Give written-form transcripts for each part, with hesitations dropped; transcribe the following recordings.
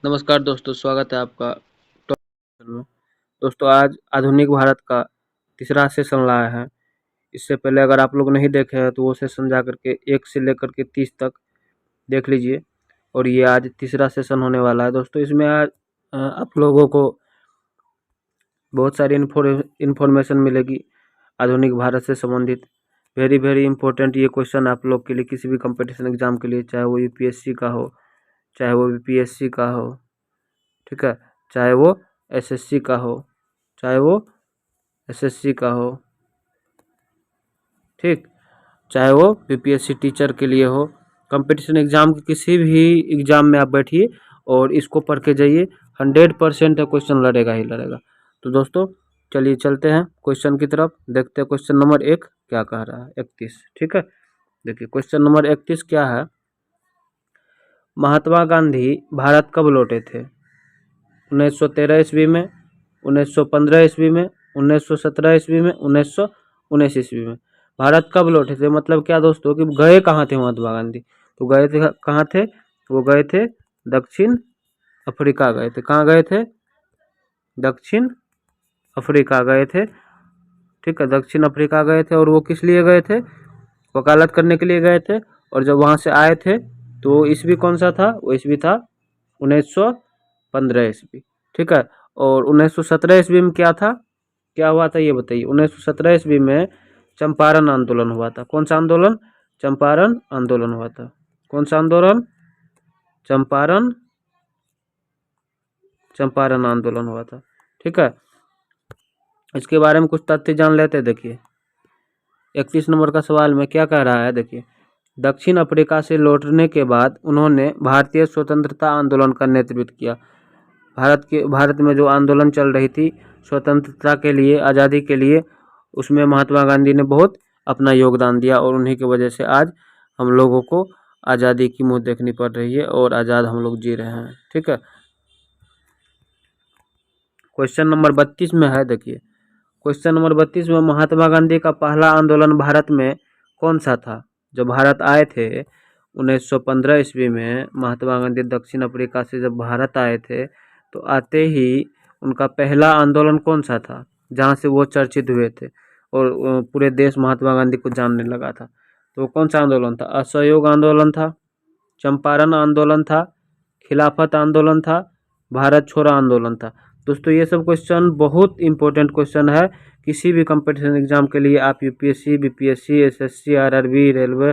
नमस्कार दोस्तों, स्वागत है आपका टॉपिक में। दोस्तों आज आधुनिक भारत का तीसरा सेशन लाया है। इससे पहले अगर आप लोग नहीं देखे हैं तो वो सेशन जा करके 1 से लेकर के 30 तक देख लीजिए। और ये आज तीसरा सेशन होने वाला है दोस्तों। इसमें आज आप लोगों को बहुत सारी इन्फॉर्मेशन मिलेगी आधुनिक भारत से संबंधित। वेरी वेरी इंपॉर्टेंट ये क्वेश्चन आप लोग के लिए, किसी भी कंपटीशन एग्जाम के लिए, चाहे वो यूपीएससी का हो, चाहे वो बीपीएससी का हो, ठीक है, चाहे वो एसएससी का हो, चाहे वो एसएससी का हो, ठीक, चाहे वो बीपीएससी टीचर के लिए हो। कंपटीशन एग्जाम के किसी भी एग्जाम में आप बैठिए और इसको पढ़ के जाइए, 100% क्वेश्चन लड़ेगा ही लड़ेगा। तो दोस्तों चलिए चलते हैं क्वेश्चन की तरफ, देखते हैं क्वेश्चन नंबर 1 क्या कह रहा है। 31, ठीक है। देखिए क्वेश्चन नंबर 31 क्या है। महात्मा गांधी भारत कब लौटे थे? 1913 ईस्वी में, 1915 ईस्वी में, 1917 ईस्वी में, 1919 ईस्वी में। भारत कब लौटे थे मतलब क्या दोस्तों कि गए कहाँ थे महात्मा गांधी? तो गए थे कहाँ थे? वो गए थे दक्षिण अफ्रीका गए थे। कहाँ गए थे? दक्षिण अफ्रीका गए थे, ठीक है, दक्षिण अफ्रीका गए थे। और वो किस लिए गए थे? वकालत करने के लिए गए थे। और जब वहाँ से आए थे तो ईस्वी कौन सा था? वो ईस्वी था 1915 ईस्वी, ठीक है। और 1917 ईस्वी में क्या था, क्या हुआ था ये बताइए। 1917 ईस्वी में चंपारण आंदोलन हुआ था। कौन सा आंदोलन? चंपारण आंदोलन हुआ था। कौन सा आंदोलन? चंपारण आंदोलन हुआ था, ठीक है। इसके बारे में कुछ तथ्य जान लेते हैं। देखिए 31 नंबर का सवाल में क्या कह रहा है। देखिए दक्षिण अफ्रीका से लौटने के बाद उन्होंने भारतीय स्वतंत्रता आंदोलन का नेतृत्व किया। भारत में जो आंदोलन चल रही थी स्वतंत्रता के लिए, आज़ादी के लिए, उसमें महात्मा गांधी ने बहुत अपना योगदान दिया और उन्हीं की वजह से आज हम लोगों को आज़ादी की मुँह देखनी पड़ रही है और आज़ाद हम लोग जी रहे हैं, ठीक है। क्वेश्चन नंबर 32 में है। देखिए क्वेश्चन नंबर 32 में महात्मा गांधी का पहला आंदोलन भारत में कौन सा था? जब भारत आए थे 1915 ईस्वी में, महात्मा गांधी दक्षिण अफ्रीका से जब भारत आए थे तो आते ही उनका पहला आंदोलन कौन सा था जहाँ से वो चर्चित हुए थे और पूरे देश महात्मा गांधी को जानने लगा था? तो कौन सा आंदोलन था? असहयोग आंदोलन था, चंपारण आंदोलन था, खिलाफत आंदोलन था, भारत छोड़ो आंदोलन था। दोस्तों ये सब क्वेश्चन बहुत इंपॉर्टेंट क्वेश्चन है किसी भी कंपटीशन एग्जाम के लिए। आप UPSC, BPSC, SSC, RRB, railway,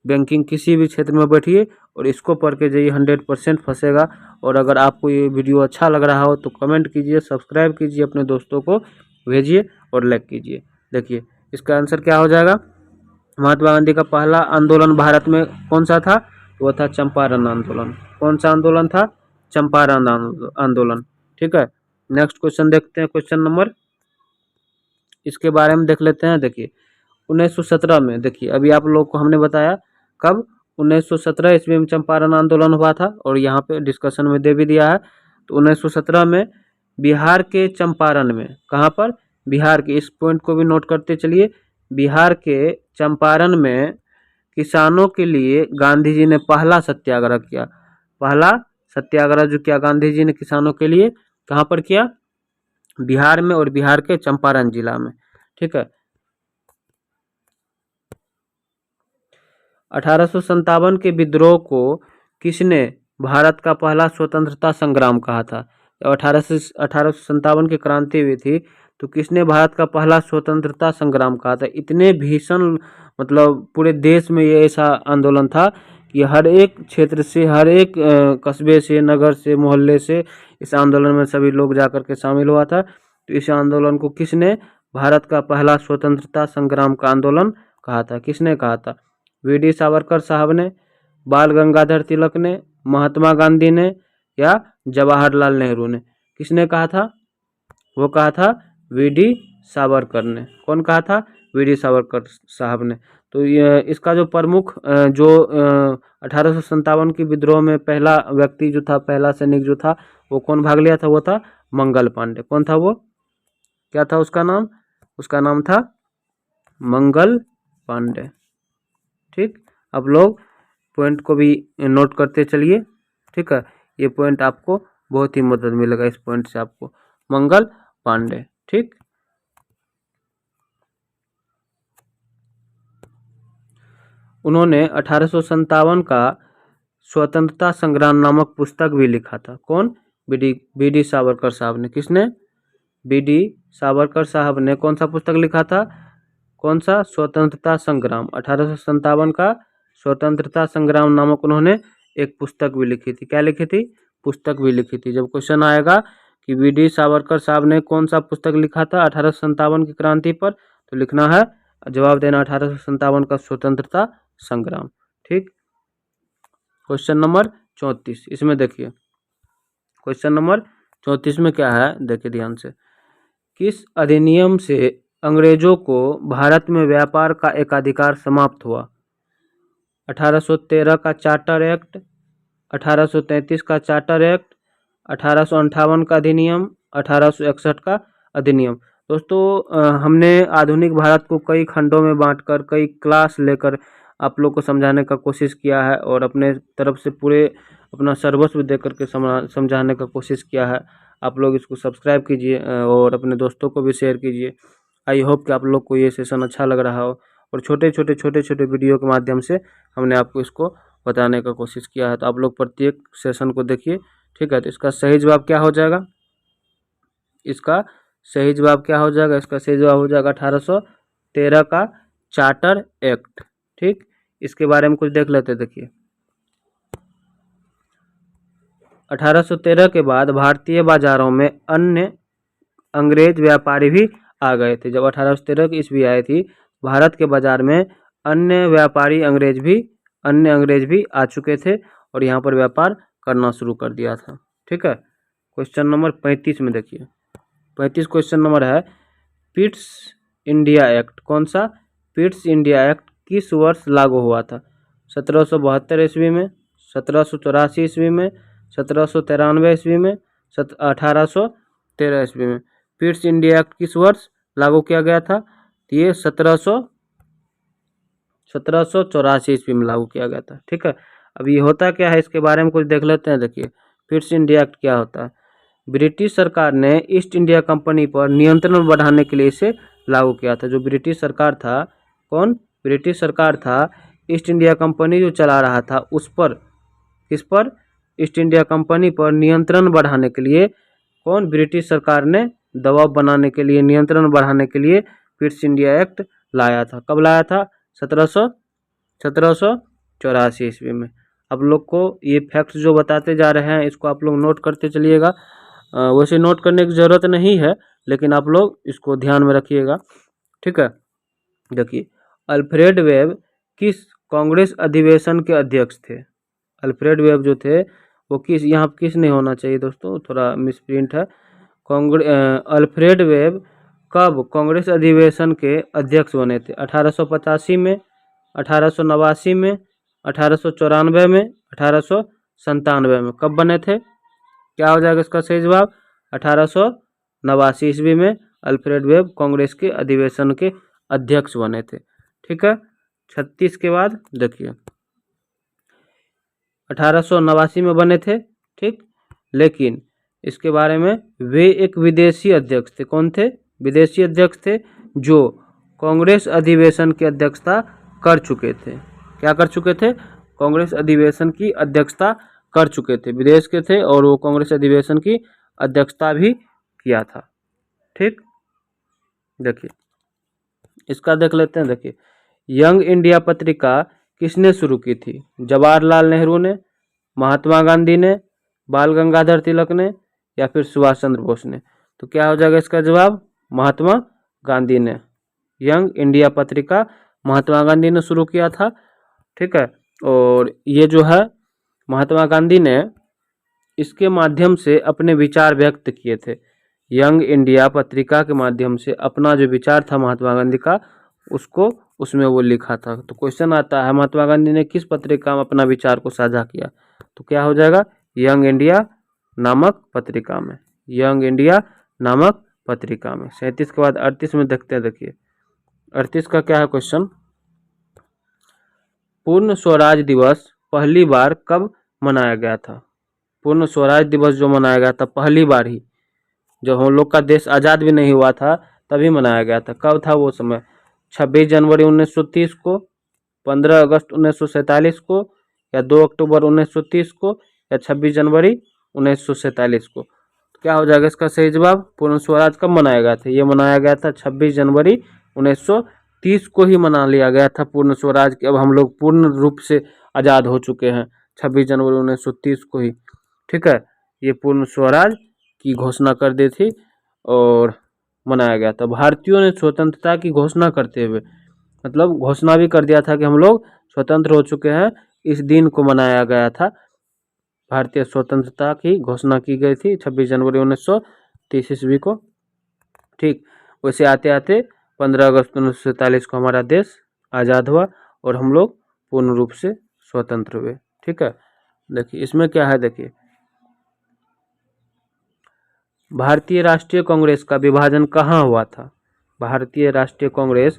banking, किसी भी क्षेत्र में बैठिए और इसको पढ़ के जाइए, 100% फंसेगा। और अगर आपको ये वीडियो अच्छा लग रहा हो तो कमेंट कीजिए, सब्सक्राइब कीजिए, अपने दोस्तों को भेजिए और लाइक कीजिए। देखिए इसका आंसर क्या हो जाएगा। महात्मा गांधी का पहला आंदोलन भारत में कौन सा था? वो था चंपारण आंदोलन। कौन सा आंदोलन था? चंपारण आंदोलन, ठीक है। नेक्स्ट क्वेश्चन देखते हैं, क्वेश्चन नंबर, इसके बारे में देख लेते हैं। देखिए 1917 में, देखिए अभी आप लोग को हमने बताया कब, 1917 ईस्वी में चंपारण आंदोलन हुआ था और यहाँ पे डिस्कशन में दे भी दिया है। तो 1917 में बिहार के चंपारण में, कहाँ पर? बिहार के, इस पॉइंट को भी नोट करते चलिए, बिहार के चंपारण में किसानों के लिए गांधी जी ने पहला सत्याग्रह किया। पहला सत्याग्रह जो किया गांधी जी ने किसानों के लिए, कहाँ पर किया? बिहार में, और बिहार के चंपारण जिला में, ठीक है। 1857 के विद्रोह को किसने भारत का पहला स्वतंत्रता संग्राम कहा था? जब 1857 की क्रांति हुई थी तो किसने भारत का पहला स्वतंत्रता संग्राम कहा था? इतने भीषण, मतलब पूरे देश में ये ऐसा आंदोलन था कि हर एक क्षेत्र से, हर एक कस्बे से, नगर से, मोहल्ले से इस आंदोलन में सभी लोग जाकर के शामिल हुआ था। तो इस आंदोलन को किसने भारत का पहला स्वतंत्रता संग्राम का आंदोलन कहा था? किसने कहा था? वीडी सावरकर साहब ने, बाल गंगाधर तिलक ने, महात्मा गांधी ने, या जवाहरलाल नेहरू ने? किसने कहा था? वो कहा था वीडी सावरकर ने। कौन कहा था? वीडी सावरकर साहब ने। तो ये इसका जो प्रमुख जो 1857 की विद्रोह में पहला व्यक्ति जो था, पहला सैनिक जो था, वो कौन भाग लिया था? वो था मंगल पांडे। कौन था वो? क्या था उसका नाम? उसका नाम था मंगल पांडे, ठीक। अब लोग पॉइंट को भी नोट करते चलिए, ठीक है। ये पॉइंट आपको बहुत ही मदद मिलेगा इस पॉइंट से आपको। मंगल पांडे, ठीक। उन्होंने 1857 का स्वतंत्रता संग्राम नामक पुस्तक भी लिखा था। कौन? बी डी सावरकर साहब ने। किसने? बी.डी. सावरकर साहब ने कौन सा पुस्तक लिखा था? कौन सा? स्वतंत्रता संग्राम। 1857 का स्वतंत्रता संग्राम नामक उन्होंने एक पुस्तक भी लिखी थी। क्या लिखी थी? पुस्तक भी लिखी थी। जब क्वेश्चन आएगा कि बी.डी. सावरकर साहब ने कौन सा पुस्तक लिखा था 1857 की क्रांति पर, तो लिखना है, जवाब देना 1857 का स्वतंत्रता संग्राम, ठीक। क्वेश्चन नंबर 34, इसमें देखिए क्वेश्चन नंबर 34 में क्या है, देखिए ध्यान से। किस अधिनियम से अंग्रेजों को भारत में व्यापार का एकाधिकार समाप्त हुआ? 1813 का चार्टर एक्ट, 1833 का चार्टर एक्ट, 1858 का अधिनियम, 1861 का अधिनियम। दोस्तों हमने आधुनिक भारत को कई खंडों में बांटकर कई क्लास लेकर आप लोग को समझाने का कोशिश किया है और अपने तरफ से पूरे अपना सर्वस्व दे करके समझाने का कोशिश किया है। आप लोग इसको सब्सक्राइब कीजिए और अपने दोस्तों को भी शेयर कीजिए। आई होप कि आप लोग को ये सेशन अच्छा लग रहा हो और छोटे छोटे वीडियो के माध्यम से हमने आपको इसको बताने का कोशिश किया है। तो आप लोग प्रत्येक सेशन को देखिए, ठीक है। तो इसका सही जवाब क्या हो जाएगा? इसका सही जवाब क्या हो जाएगा? इसका सही जवाब हो जाएगा 1813 का चार्टर एक्ट, ठीक। इसके बारे में कुछ देख लेते हैं। देखिए 1813 के बाद भारतीय बाजारों में अन्य अंग्रेज व्यापारी भी आ गए थे। जब 1813 की ईस्वी आई थी, भारत के बाजार में अन्य व्यापारी अंग्रेज भी आ चुके थे और यहाँ पर व्यापार करना शुरू कर दिया था, ठीक है। क्वेश्चन नंबर 35 में देखिए, 35 क्वेश्चन नंबर है, पिट्स इंडिया एक्ट। कौन सा? पिट्स इंडिया एक्ट किस वर्ष लागू हुआ था? 1772 ईस्वी में, 1784 ईस्वी में, 1793 ईस्वी में, 1813 ईस्वी में। पिट्स इंडिया एक्ट किस वर्ष लागू किया गया था? ये 1784 ईस्वी में लागू किया गया था, ठीक है। अब ये होता क्या है, इसके बारे में कुछ देख लेते हैं। देखिए पिट्स इंडिया एक्ट क्या होता है। ब्रिटिश सरकार ने ईस्ट इंडिया कंपनी पर नियंत्रण बढ़ाने के लिए इसे लागू किया था। जो ब्रिटिश सरकार था, कौन? ब्रिटिश सरकार था, ईस्ट इंडिया कंपनी जो चला रहा था उस पर, किस पर? ईस्ट इंडिया कंपनी पर नियंत्रण बढ़ाने के लिए कौन? ब्रिटिश सरकार ने दबाव बनाने के लिए, नियंत्रण बढ़ाने के लिए पिट्स इंडिया एक्ट लाया था। कब लाया था? 1784 ईस्वी में। आप लोग को ये फैक्ट्स जो बताते जा रहे हैं इसको आप लोग नोट करते चलिएगा। वैसे नोट करने की ज़रूरत नहीं है, लेकिन आप लोग इसको ध्यान में रखिएगा, ठीक है। देखिए अल्फ्रेड वेब किस कांग्रेस अधिवेशन के अध्यक्ष थे? अल्फ्रेड वेब जो थे वो किस, यहाँ किस नहीं होना चाहिए दोस्तों, थोड़ा मिसप्रिंट है। अल्फ्रेड वेब कब कांग्रेस अधिवेशन के अध्यक्ष बने थे? 1885 में, 1889 में, 1894 में, 1897 में। कब बने थे? क्या हो जाएगा इसका सही जवाब? 1889 ईस्वी में अल्फ्रेड वेब कांग्रेस के अधिवेशन के अध्यक्ष बने थे, ठीक है। 36 के बाद देखिए 1889 में बने थे, ठीक। लेकिन इसके बारे में वे एक विदेशी अध्यक्ष थे। कौन थे? विदेशी अध्यक्ष थे जो कांग्रेस अधिवेशन की अध्यक्षता कर चुके थे। क्या कर चुके थे? कांग्रेस अधिवेशन की अध्यक्षता कर चुके थे, विदेश के थे और वो कांग्रेस अधिवेशन की अध्यक्षता भी किया था, ठीक। देखिए इसका देख लेते हैं। देखिए यंग इंडिया पत्रिका किसने शुरू की थी? जवाहरलाल नेहरू ने, महात्मा गांधी ने, बाल गंगाधर तिलक ने, या फिर सुभाष चंद्र बोस ने? तो क्या हो जाएगा इसका जवाब? महात्मा गांधी ने। यंग इंडिया पत्रिका महात्मा गांधी ने शुरू किया था, ठीक है। और ये जो है महात्मा गांधी ने इसके माध्यम से अपने विचार व्यक्त किए थे। यंग इंडिया पत्रिका के माध्यम से अपना जो विचार था महात्मा गांधी का, उसको उसमें वो लिखा था। तो क्वेश्चन आता है महात्मा गांधी ने किस पत्रिका में अपना विचार को साझा किया? तो क्या हो जाएगा? यंग इंडिया नामक पत्रिका में, यंग इंडिया नामक पत्रिका में। 37 के बाद 38 में देखते हैं। देखिए 38 का क्या है क्वेश्चन। पूर्ण स्वराज दिवस पहली बार कब मनाया गया था? पूर्ण स्वराज दिवस जो मनाया गया था पहली बार ही, जब हम लोग का देश आज़ाद भी नहीं हुआ था तभी मनाया गया था। कब था वो समय? 26 जनवरी 1930 को, 15 अगस्त 1947 को, या 2 अक्टूबर 1930 को, या 26 जनवरी 1947 को। क्या हो जाएगा इसका सही जवाब? पूर्ण स्वराज कब मनाया गया था? ये मनाया गया था 26 जनवरी 1930 को ही मना लिया गया था पूर्ण स्वराज कि अब हम लोग पूर्ण रूप से आज़ाद हो चुके हैं, 26 जनवरी 1930 को ही। ठीक है, ये पूर्ण स्वराज की घोषणा कर दी थी और मनाया गया था। भारतीयों ने स्वतंत्रता की घोषणा करते हुए, मतलब घोषणा भी कर दिया था कि हम लोग स्वतंत्र हो चुके हैं, इस दिन को मनाया गया था। भारतीय स्वतंत्रता की घोषणा की गई थी 26 जनवरी 1930 ईस्वी को। ठीक, वैसे आते आते 15 अगस्त 1947 को हमारा देश आज़ाद हुआ और हम लोग पूर्ण रूप से स्वतंत्र हुए। ठीक है, देखिए इसमें क्या है, देखिए भारतीय राष्ट्रीय कांग्रेस का विभाजन कहाँ हुआ था? भारतीय राष्ट्रीय कांग्रेस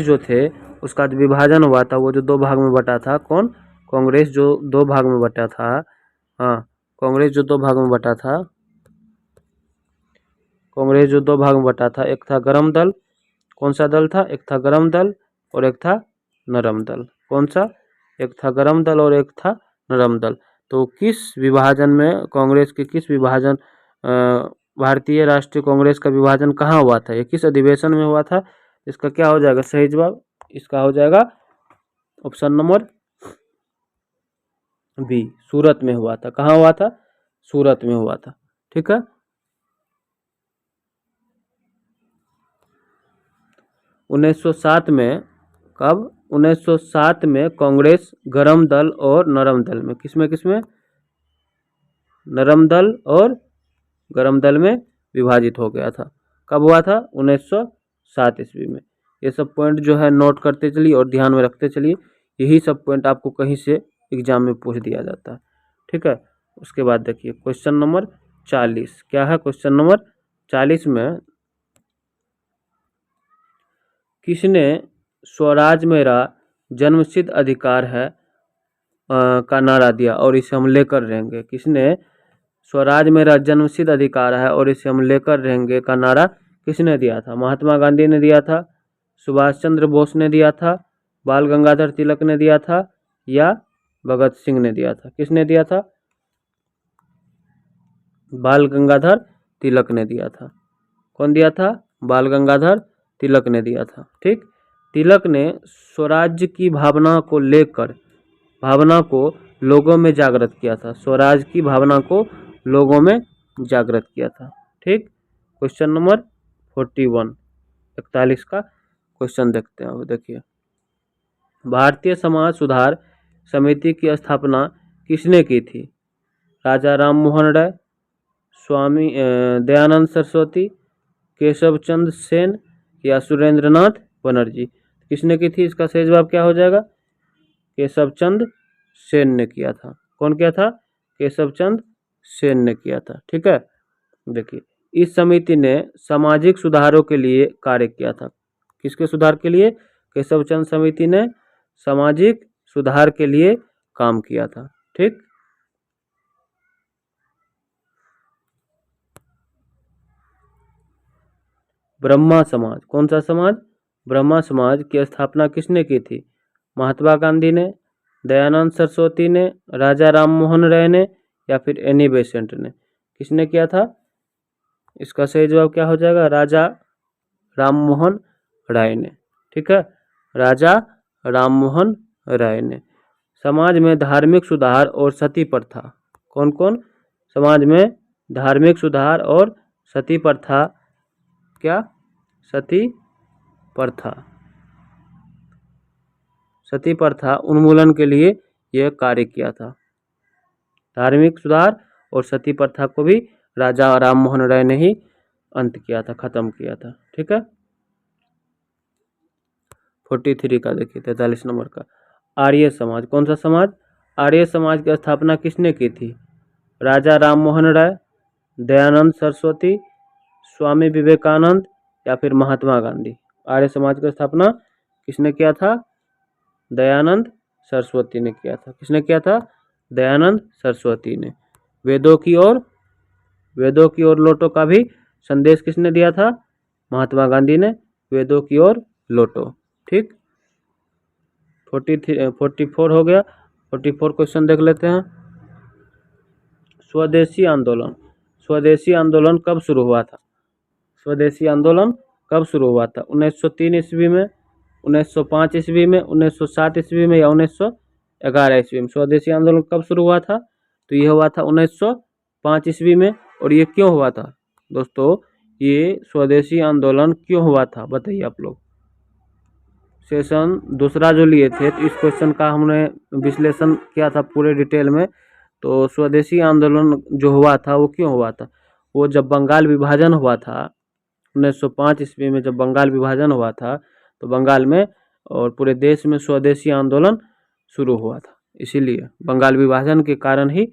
जो थे उसका जो विभाजन हुआ था, वो जो दो भाग में बटा था, कौन? कांग्रेस जो दो भाग में बटा था, हाँ कांग्रेस जो दो भाग में बटा था, कांग्रेस जो दो भाग में बटा था, एक था गरम दल, कौन सा दल था? एक था गरम दल और एक था नरम दल। कौन सा? एक था गरम दल और एक था नरम दल। तो किस विभाजन में कांग्रेस के किस विभाजन भारतीय राष्ट्रीय कांग्रेस का विभाजन कहाँ हुआ था? ये किस अधिवेशन में हुआ था? इसका क्या हो जाएगा सही जवाब? इसका हो जाएगा ऑप्शन नंबर बी, सूरत में हुआ था। कहाँ हुआ था? सूरत में हुआ था। ठीक है, 1907 में, कब? 1907 में कांग्रेस गरम दल और नरम दल में, किसमें नरम दल और गरम दल में विभाजित हो गया था। कब हुआ था? 1907 ईस्वी में। ये सब पॉइंट जो है नोट करते चलिए और ध्यान में रखते चलिए, यही सब पॉइंट आपको कहीं से एग्जाम में पूछ दिया जाता है। ठीक है, उसके बाद देखिए क्वेश्चन नंबर 40 क्या है? क्वेश्चन नंबर 40 में किसने स्वराज मेरा जन्मसिद्ध अधिकार है का नारा दिया और इसे हम लेकर रहेंगे? किसने स्वराज मेरा जन्मसिद्ध अधिकार है और इसे हम लेकर रहेंगे का नारा किसने दिया था? महात्मा गांधी ने दिया था, सुभाष चंद्र बोस ने दिया था, बाल गंगाधर तिलक ने दिया था, या भगत सिंह ने दिया था? किसने दिया था? बाल गंगाधर तिलक ने दिया था। कौन दिया था? बाल गंगाधर तिलक ने दिया था। ठीक, तिलक ने स्वराज्य की भावना को लेकर, भावना को लोगों में जागृत किया था, स्वराज की भावना को लोगों में जागृत किया था। ठीक, क्वेश्चन नंबर 41 41 का क्वेश्चन देखते हैं। अब देखिए भारतीय समाज सुधार समिति की स्थापना किसने की थी? राजा राम मोहन राय, स्वामी दयानंद सरस्वती, केशव चंद्र सेन, या सुरेंद्रनाथ बनर्जी? किसने की थी? इसका सही जवाब क्या हो जाएगा? केशव चंद्र सेन ने किया था। कौन किया था? केशव चंद्र सेन ने किया था। ठीक है, देखिए इस समिति ने सामाजिक सुधारों के लिए कार्य किया था। किसके सुधार के लिए? केशव चंद्र समिति ने सामाजिक सुधार के लिए काम किया था। ठीक, ब्रह्मा समाज, कौन सा समाज? ब्रह्मा समाज की स्थापना किसने की थी? महात्मा गांधी ने, दयानंद सरस्वती ने, राजा राम मोहन राय ने, या फिर एनी बेसेंट ने? किसने किया था? इसका सही जवाब क्या हो जाएगा? राजा राम मोहन राय ने। ठीक है, राजा राम मोहन राय ने। समाज में धार्मिक सुधार और सती प्रथा, कौन कौन? समाज में धार्मिक सुधार और सती प्रथा, क्या? सती प्रथा, सती प्रथा उन्मूलन के लिए यह कार्य किया था। धार्मिक सुधार और सती प्रथा को भी राजा राम मोहन राय ने ही अंत किया था, खत्म किया था। ठीक है, 43 का देखिए 43 नंबर का आर्य समाज, कौन सा समाज? आर्य समाज की स्थापना किसने की थी? राजा राम मोहन राय, दयानंद सरस्वती, स्वामी विवेकानंद, या फिर महात्मा गांधी? आर्य समाज की स्थापना किसने किया था? दयानंद सरस्वती ने किया था। किसने किया था? दयानंद सरस्वती ने। वेदों की ओर लौटो का भी संदेश किसने दिया था? महात्मा गांधी ने। वेदों की ओर लौटो। ठीक, 44 हो गया। 44 क्वेश्चन देख लेते हैं। स्वदेशी आंदोलन। स्वदेशी आंदोलन कब शुरू हुआ था? स्वदेशी आंदोलन कब शुरू हुआ था? 1903 ईस्वी में, 1905 ईस्वी में, 1907 ईस्वी में या 1911 ईस्वी में? स्वदेशी आंदोलन कब शुरू हुआ था? तो ये हुआ था 1905 ईस्वी में। और ये क्यों हुआ था दोस्तों? ये स्वदेशी आंदोलन क्यों हुआ था बताइए आप लोग। सेशन दूसरा जो लिए थे तो इस क्वेश्चन का हमने विश्लेषण किया था पूरे डिटेल में। तो स्वदेशी आंदोलन जो हुआ था वो क्यों हुआ था? वो जब बंगाल विभाजन हुआ था 1905 ईस्वी में, जब बंगाल विभाजन हुआ था तो बंगाल में और पूरे देश में स्वदेशी आंदोलन शुरू हुआ था। इसीलिए बंगाल विभाजन के कारण ही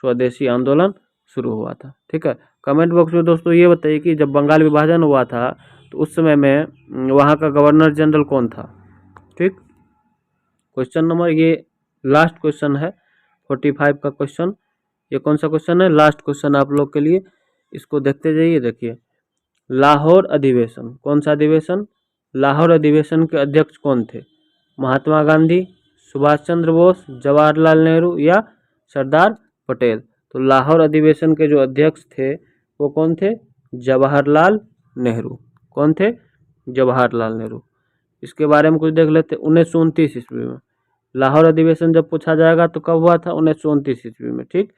स्वदेशी आंदोलन शुरू हुआ था। ठीक है, कमेंट बॉक्स में दोस्तों ये बताइए कि जब बंगाल विभाजन हुआ था तो उस समय में वहाँ का गवर्नर जनरल कौन था? ठीक, क्वेश्चन नंबर ये लास्ट क्वेश्चन है 45 का क्वेश्चन। ये कौन सा क्वेश्चन है? लास्ट क्वेश्चन आप लोग के लिए। इसको देखते जाइए। देखिए, लाहौर अधिवेशन, कौन सा अधिवेशन? लाहौर अधिवेशन के अध्यक्ष कौन थे? महात्मा गांधी, सुभाष चंद्र बोस, जवाहरलाल नेहरू या सरदार पटेल? तो लाहौर अधिवेशन के जो अध्यक्ष थे वो कौन थे? जवाहरलाल नेहरू। कौन थे? जवाहरलाल नेहरू। इसके बारे में कुछ देख लेते। 1929 ईस्वी में लाहौर अधिवेशन जब पूछा जाएगा तो कब हुआ था? 1929 ईस्वी में। ठीक,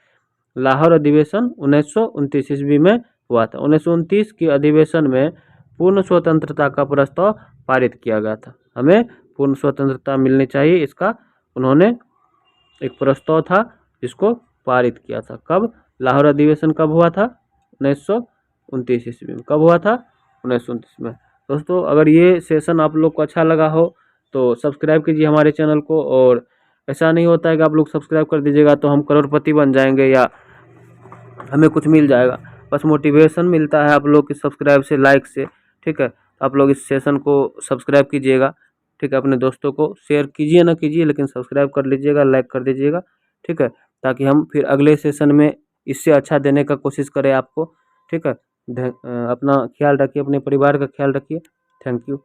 लाहौर अधिवेशन 1929 ईस्वी में हुआ था। 1929 के अधिवेशन में पूर्ण स्वतंत्रता का प्रस्ताव पारित किया गया था। हमें पूर्ण स्वतंत्रता मिलनी चाहिए, इसका उन्होंने एक प्रस्ताव था जिसको पारित किया था। कब? लाहौर अधिवेशन कब हुआ था? 1929 ईस्वी में। कब हुआ था? 1929 में। दोस्तों अगर ये सेशन आप लोग को अच्छा लगा हो तो सब्सक्राइब कीजिए हमारे चैनल को। और ऐसा नहीं होता है कि आप लोग सब्सक्राइब कर दीजिएगा तो हम करोड़पति बन जाएंगे या हमें कुछ मिल जाएगा। बस मोटिवेशन मिलता है आप लोग के सब्सक्राइब से, लाइक से। ठीक है, आप लोग इस सेशन को सब्सक्राइब कीजिएगा। ठीक है, अपने दोस्तों को शेयर कीजिए ना कीजिए लेकिन सब्सक्राइब कर लीजिएगा, लाइक कर दीजिएगा। ठीक है, ताकि हम फिर अगले सेशन में इससे अच्छा देने का कोशिश करें आपको। ठीक है, अपना ख्याल रखिए, अपने परिवार का ख्याल रखिए। Thank you.